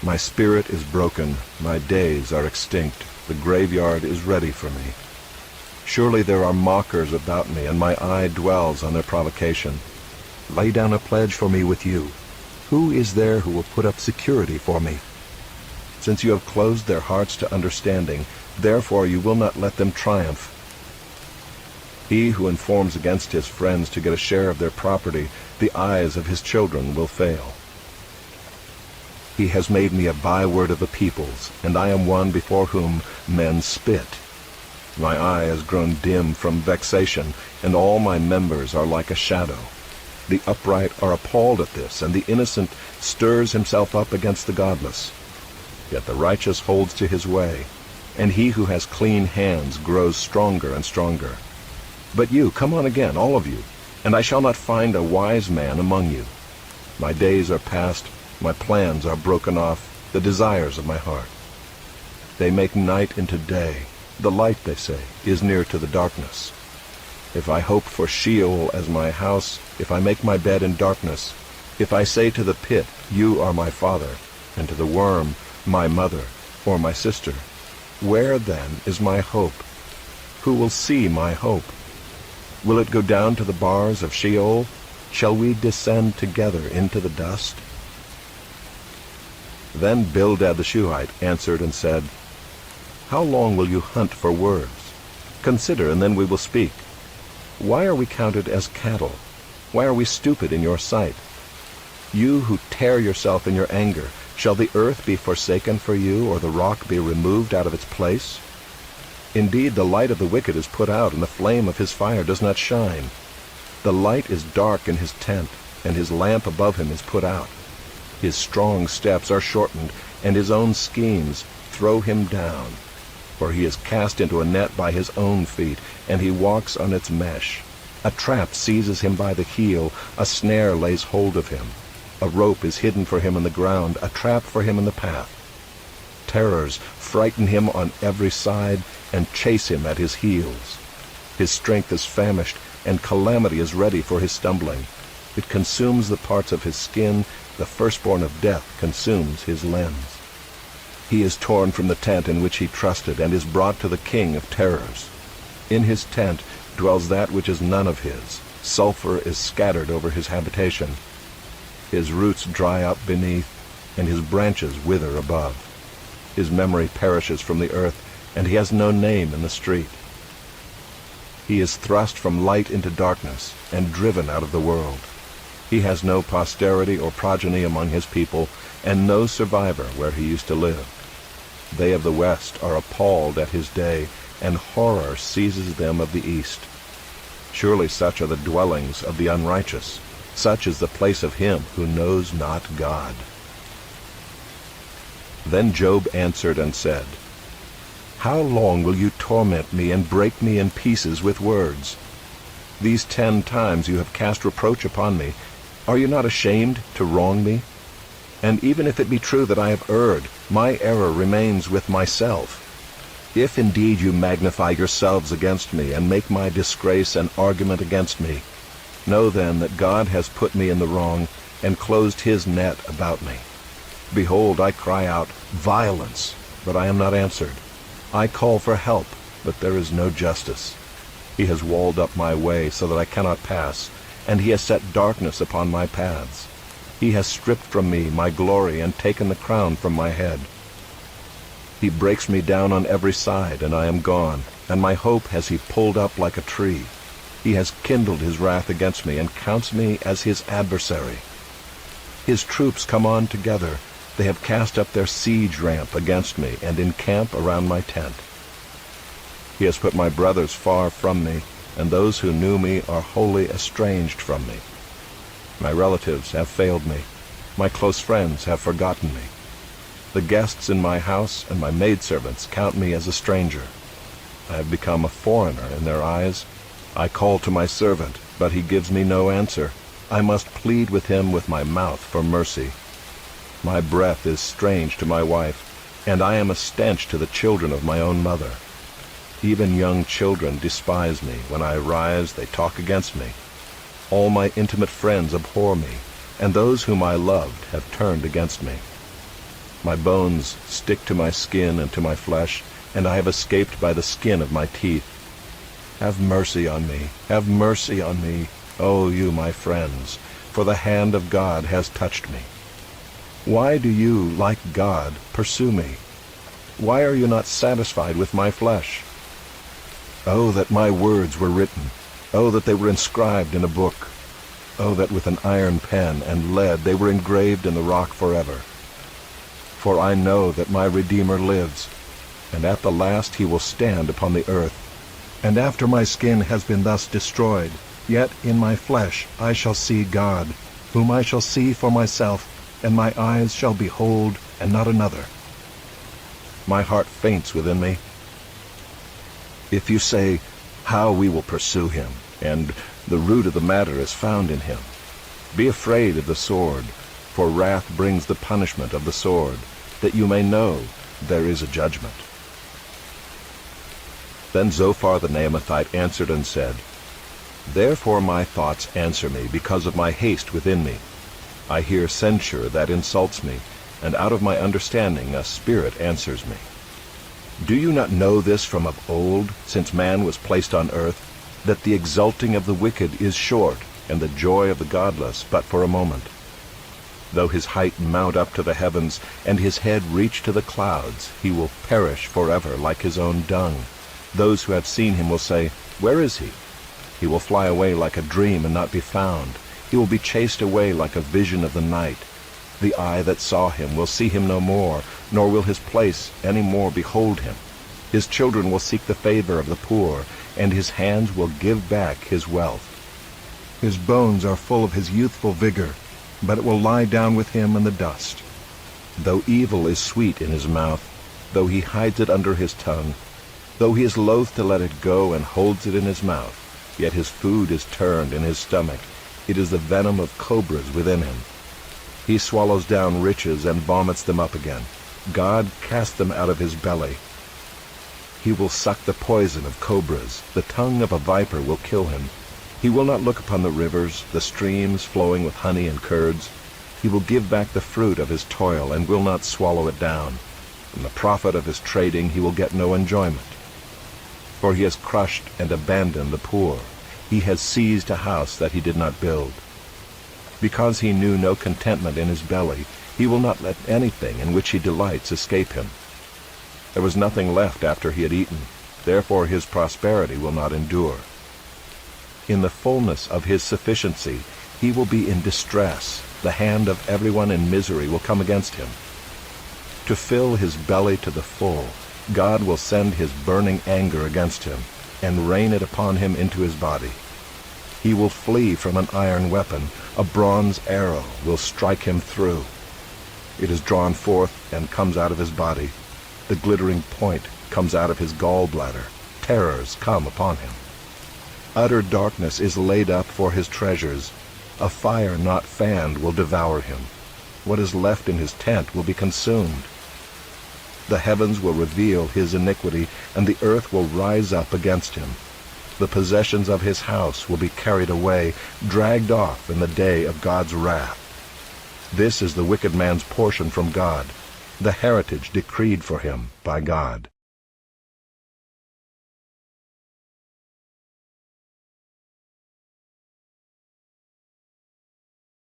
My spirit is broken, my days are extinct, the graveyard is ready for me. Surely there are mockers about me, and my eye dwells on their provocation. Lay down a pledge for me with you. Who is there who will put up security for me? Since you have closed their hearts to understanding, therefore you will not let them triumph. He who informs against his friends to get a share of their property, the eyes of his children will fail. He has made me a byword of the peoples, and I am one before whom men spit. My eye has grown dim from vexation, and all my members are like a shadow. The upright are appalled at this, and the innocent stirs himself up against the godless. Yet the righteous holds to his way, and he who has clean hands grows stronger and stronger. But you, come on again, all of you, and I shall not find a wise man among you. My days are past, my plans are broken off, the desires of my heart. They make night into day. The light, they say, is near to the darkness. If I hope for Sheol as my house, if I make my bed in darkness, if I say to the pit, you are my father, and to the worm, my mother, or my sister, where then is my hope? Who will see my hope? Will it go down to the bars of Sheol? Shall we descend together into the dust? Then Bildad the Shuhite answered and said, How long will you hunt for words? Consider, and then we will speak. Why are we counted as cattle? Why are we stupid in your sight? You who tear yourself in your anger, shall the earth be forsaken for you, or the rock be removed out of its place? Indeed, the light of the wicked is put out, and the flame of his fire does not shine. The light is dark in his tent, and his lamp above him is put out. His strong steps are shortened, and his own schemes throw him down. For he is cast into a net by his own feet, and he walks on its mesh. A trap seizes him by the heel, a snare lays hold of him. A rope is hidden for him in the ground, a trap for him in the path. Terrors frighten him on every side, and chase him at his heels. His strength is famished, and calamity is ready for his stumbling. It consumes the parts of his skin, the firstborn of death consumes his limbs. He is torn from the tent in which he trusted, and is brought to the king of terrors. In his tent dwells that which is none of his. Sulfur is scattered over his habitation. His roots dry up beneath, and his branches wither above. His memory perishes from the earth, and he has no name in the street. He is thrust from light into darkness, and driven out of the world. He has no posterity or progeny among his people, and no survivor where he used to live. They of the west are appalled at his day, and horror seizes them of the east. Surely such are the dwellings of the unrighteous. Such is the place of him who knows not God. Then Job answered and said, How long will you torment me and break me in pieces with words? These 10 times you have cast reproach upon me. Are you not ashamed to wrong me? And even if it be true that I have erred, my error remains with myself. If indeed you magnify yourselves against me, and make my disgrace an argument against me, know then that God has put me in the wrong, and closed his net about me. Behold, I cry out, Violence, but I am not answered. I call for help, but there is no justice. He has walled up my way so that I cannot pass, and he has set darkness upon my paths. He has stripped from me my glory and taken the crown from my head. He breaks me down on every side, and I am gone, and my hope has he pulled up like a tree. He has kindled his wrath against me, and counts me as his adversary. His troops come on together. They have cast up their siege ramp against me, and encamp around my tent. He has put my brothers far from me, and those who knew me are wholly estranged from me. My relatives have failed me. My close friends have forgotten me. The guests in my house and my maidservants count me as a stranger. I have become a foreigner in their eyes. I call to my servant, but he gives me no answer. I must plead with him with my mouth for mercy. My breath is strange to my wife, and I am a stench to the children of my own mother. Even young children despise me. When I rise, they talk against me. All my intimate friends abhor me, and those whom I loved have turned against me. My bones stick to my skin and to my flesh, and I have escaped by the skin of my teeth. Have mercy on me, have mercy on me, O you my friends, for the hand of God has touched me. Why do you, like God, pursue me? Why are you not satisfied with my flesh? Oh, that my words were written! Oh, that they were inscribed in a book! Oh, that with an iron pen and lead they were engraved in the rock forever. For I know that my Redeemer lives, and at the last he will stand upon the earth. And after my skin has been thus destroyed, yet in my flesh I shall see God, whom I shall see for myself, and my eyes shall behold, and not another. My heart faints within me. If you say, how we will pursue him, and the root of the matter is found in him, be afraid of the sword, for wrath brings the punishment of the sword, that you may know there is a judgment. Then Zophar the Naamathite answered and said, Therefore my thoughts answer me because of my haste within me. I hear censure that insults me, and out of my understanding a spirit answers me. Do you not know this from of old, since man was placed on earth, that the exulting of the wicked is short, and the joy of the godless but for a moment? Though his height mount up to the heavens, and his head reach to the clouds, he will perish forever like his own dung. Those who have seen him will say, Where is he? He will fly away like a dream and not be found. He will be chased away like a vision of the night. The eye that saw him will see him no more, nor will his place any more behold him. His children will seek the favor of the poor, and his hands will give back his wealth. His bones are full of his youthful vigor, but it will lie down with him in the dust. Though evil is sweet in his mouth, though he hides it under his tongue, though he is loath to let it go and holds it in his mouth, yet his food is turned in his stomach. It is the venom of cobras within him. He swallows down riches and vomits them up again. God cast them out of his belly. He will suck the poison of cobras. The tongue of a viper will kill him. He will not look upon the rivers, the streams flowing with honey and curds. He will give back the fruit of his toil and will not swallow it down. From the profit of his trading he will get no enjoyment. For he has crushed and abandoned the poor. He has seized a house that he did not build. Because he knew no contentment in his belly, he will not let anything in which he delights escape him. There was nothing left after he had eaten, therefore his prosperity will not endure. In the fullness of his sufficiency he will be in distress. The hand of everyone in misery will come against him. To fill his belly to the full, God will send his burning anger against him, and rain it upon him into his body. He will flee from an iron weapon. A bronze arrow will strike him through. It is drawn forth and comes out of his body. The glittering point comes out of his gallbladder. Terrors come upon him. Utter darkness is laid up for his treasures. A fire not fanned will devour him. What is left in his tent will be consumed. The heavens will reveal his iniquity, and the earth will rise up against him. The possessions of his house will be carried away, dragged off in the day of God's wrath. This is the wicked man's portion from God, the heritage decreed for him by God.